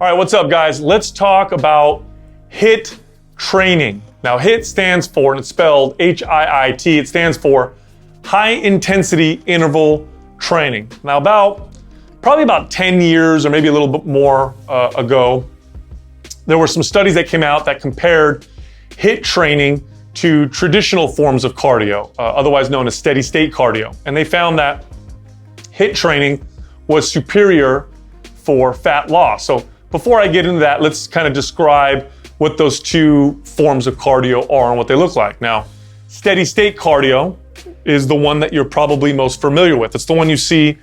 All right, what's up, guys? Let's talk about HIIT training. Now, HIIT stands for, and it's spelled H-I-I-T, it stands for High Intensity Interval Training. Now, probably about 10 years or maybe a little bit more ago, there were some studies that came out that compared HIIT training to traditional forms of cardio, otherwise known as steady state cardio. And they found that HIIT training was superior for fat loss. So before I get into that, let's kind of describe what those two forms of cardio are and what they look like. Now, steady state cardio is the one that you're probably most familiar with. It's the one you see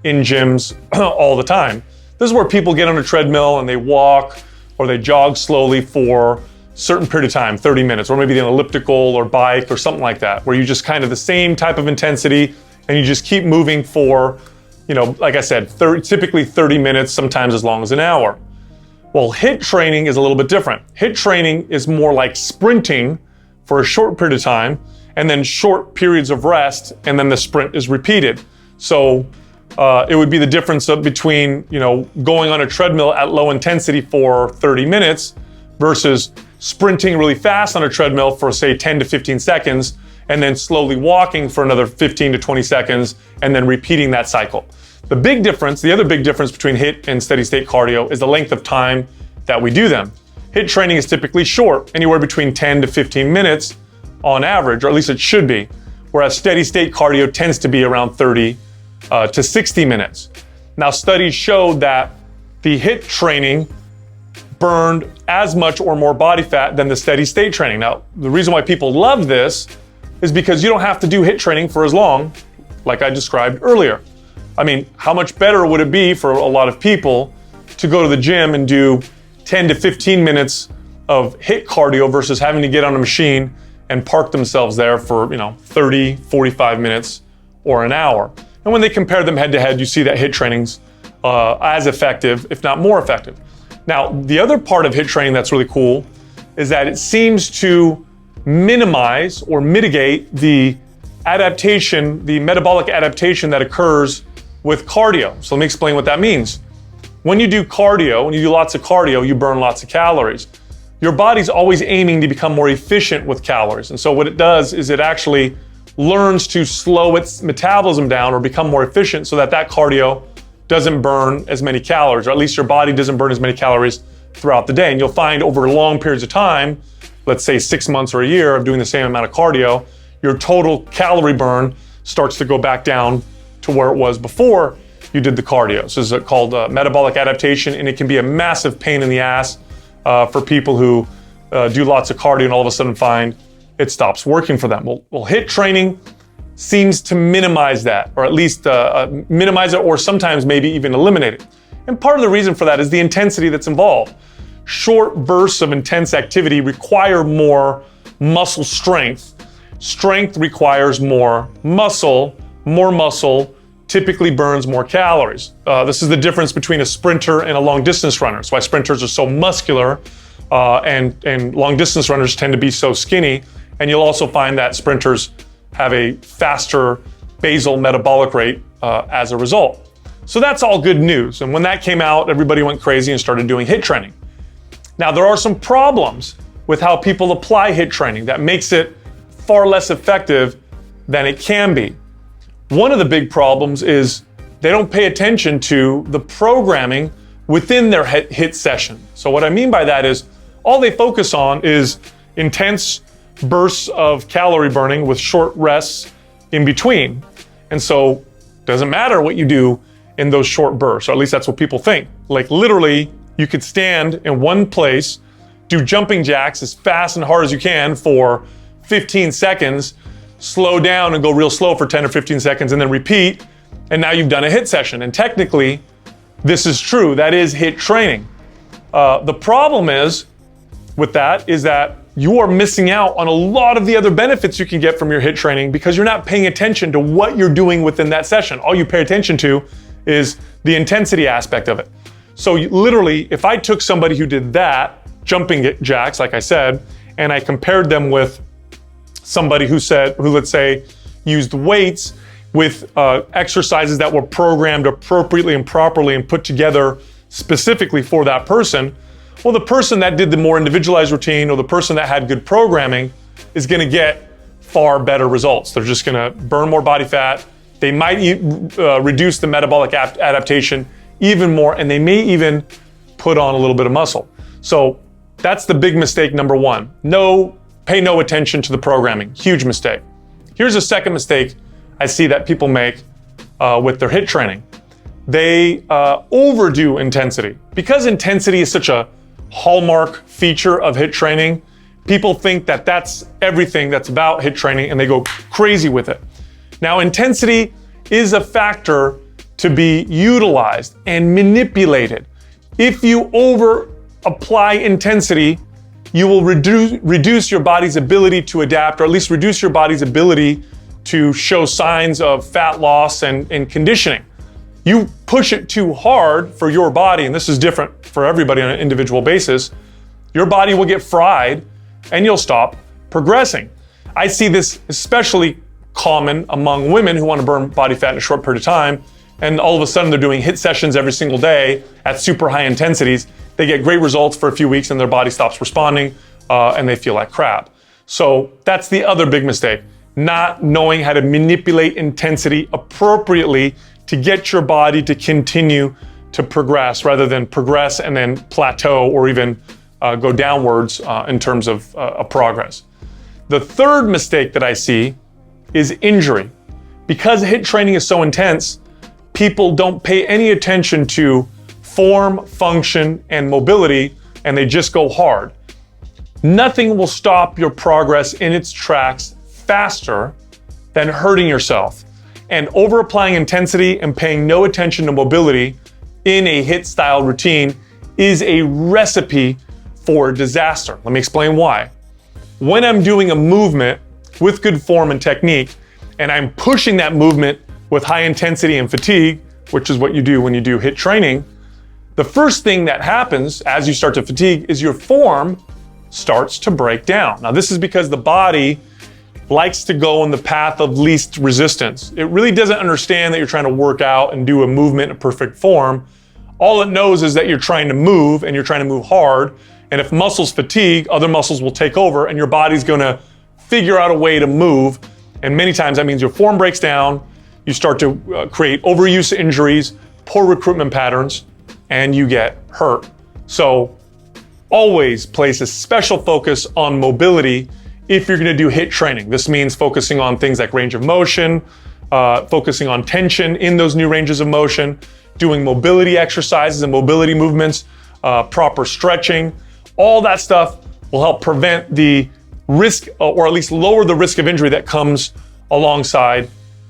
in gyms all the time. This is where people get on a treadmill and they walk or they jog slowly for a certain period of time, 30 minutes, or maybe an elliptical or bike or something like that, where you just kind of the same type of intensity and you just keep moving for, like I said, typically 30 minutes, sometimes as long as an hour. Well, HIIT training is a little bit different. HIIT training is more like sprinting for a short period of time and then short periods of rest, and then the sprint is repeated. So it would be the difference between going on a treadmill at low intensity for 30 minutes versus sprinting really fast on a treadmill for, say, 10 to 15 seconds, and then slowly walking for another 15 to 20 seconds, and then repeating that cycle. The other big difference between HIIT and steady state cardio is the length of time that we do them. HIIT training is typically short, anywhere between 10 to 15 minutes on average, or at least it should be, whereas steady state cardio tends to be around 30 to 60 minutes. Now, studies showed that the HIIT training burned as much or more body fat than the steady state training. Now, the reason why people love this is because you don't have to do HIIT training for as long, like I described earlier. I mean, how much better would it be for a lot of people to go to the gym and do 10 to 15 minutes of HIIT cardio versus having to get on a machine and park themselves there for 30, 45 minutes or an hour. And when they compare them head to head, you see that HIIT training's as effective, if not more effective. Now, the other part of HIIT training that's really cool is that it seems to minimize or mitigate the adaptation, the metabolic adaptation that occurs with cardio. So let me explain what that means. When you do cardio, when you do lots of cardio, you burn lots of calories. Your body's always aiming to become more efficient with calories. And so what it does is it actually learns to slow its metabolism down or become more efficient so that cardio doesn't burn as many calories, or at least your body doesn't burn as many calories throughout the day. And you'll find over long periods of time, let's say 6 months or a year of doing the same amount of cardio, your total calorie burn starts to go back down to where it was before you did the cardio. So this is called metabolic adaptation, and it can be a massive pain in the ass for people who do lots of cardio and all of a sudden find it stops working for them. Well, HIIT training seems to minimize that, or at least minimize it, or sometimes maybe even eliminate it. And part of the reason for that is the intensity that's involved. Short bursts of intense activity require more muscle strength. Strength requires more muscle typically burns more calories. This is the difference between a sprinter and a long distance runner. That's why sprinters are so muscular and long distance runners tend to be so skinny. And you'll also find that sprinters have a faster basal metabolic rate as a result. So that's all good news. And when that came out, everybody went crazy and started doing HIIT training. Now, there are some problems with how people apply HIIT training that makes it far less effective than it can be. One of the big problems is they don't pay attention to the programming within their HIIT session. So what I mean by that is all they focus on is intense bursts of calorie burning with short rests in between. And so it doesn't matter what you do in those short bursts, or at least that's what people think. Like literally, you could stand in one place, do jumping jacks as fast and hard as you can for 15 seconds, slow down and go real slow for 10 or 15 seconds, and then repeat, and now you've done a HIIT session. And technically, this is true. That is HIIT training. The problem is with that is that you are missing out on a lot of the other benefits you can get from your HIIT training because you're not paying attention to what you're doing within that session. All you pay attention to is the intensity aspect of it. So literally, if I took somebody who did that, jumping jacks, like I said, and I compared them with somebody who let's say, used weights with exercises that were programmed appropriately and properly and put together specifically for that person, well, the person that did the more individualized routine or the person that had good programming is going to get far better results. They're just going to burn more body fat. They might reduce the metabolic adaptation even more, and they may even put on a little bit of muscle. So that's the big mistake number one. Pay no attention to the programming. Huge mistake. Here's a second mistake I see that people make with their HIIT training. They overdo intensity. Because intensity is such a hallmark feature of HIIT training, people think that that's everything that's about HIIT training and they go crazy with it. Now, intensity is a factor to be utilized and manipulated. If you over apply intensity, you will reduce your body's ability to adapt, or at least reduce your body's ability to show signs of fat loss and conditioning. You push it too hard for your body, and this is different for everybody on an individual basis, your body will get fried and you'll stop progressing. I see this especially common among women who want to burn body fat in a short period of time, and all of a sudden they're doing HIIT sessions every single day at super high intensities. They get great results for a few weeks and their body stops responding and they feel like crap. So that's the other big mistake, not knowing how to manipulate intensity appropriately to get your body to continue to progress rather than progress and then plateau or even go downwards in terms of progress. The third mistake that I see is injury. Because HIIT training is so intense, people don't pay any attention to form, function, and mobility, and they just go hard. Nothing will stop your progress in its tracks faster than hurting yourself. And over applying intensity and paying no attention to mobility in a HIIT style routine is a recipe for disaster. Let me explain why. When I'm doing a movement with good form and technique, and I'm pushing that movement with high intensity and fatigue, which is what you do when you do HIIT training, the first thing that happens as you start to fatigue is your form starts to break down. Now, this is because the body likes to go in the path of least resistance. It really doesn't understand that you're trying to work out and do a movement in perfect form. All it knows is that you're trying to move and you're trying to move hard. And if muscles fatigue, other muscles will take over and your body's gonna figure out a way to move. And many times that means your form breaks down, you start to create overuse injuries, poor recruitment patterns, and you get hurt. So always place a special focus on mobility if you're gonna do HIIT training. This means focusing on things like range of motion, focusing on tension in those new ranges of motion, doing mobility exercises and mobility movements, proper stretching. All that stuff will help prevent the risk, or at least lower the risk of injury that comes alongside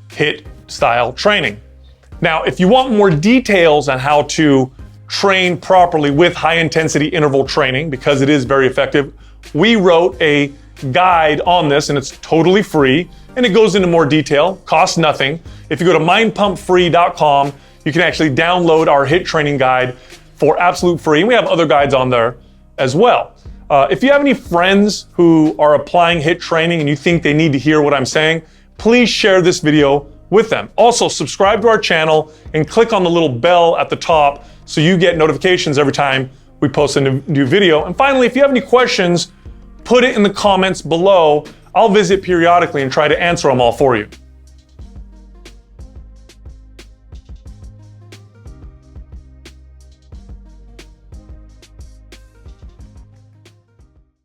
HIIT style training. Now, if you want more details on how to train properly with high intensity interval training, because it is very effective, we wrote a guide on this and it's totally free and it goes into more detail, costs nothing. If you go to mindpumpfree.com, you can actually download our HIIT training guide for absolute free. And we have other guides on there as well. If you have any friends who are applying HIIT training and you think they need to hear what I'm saying, please share this video with them. Also, subscribe to our channel and click on the little bell at the top so you get notifications every time we post a new video. And finally, if you have any questions, put it in the comments below. I'll visit periodically and try to answer them all for you.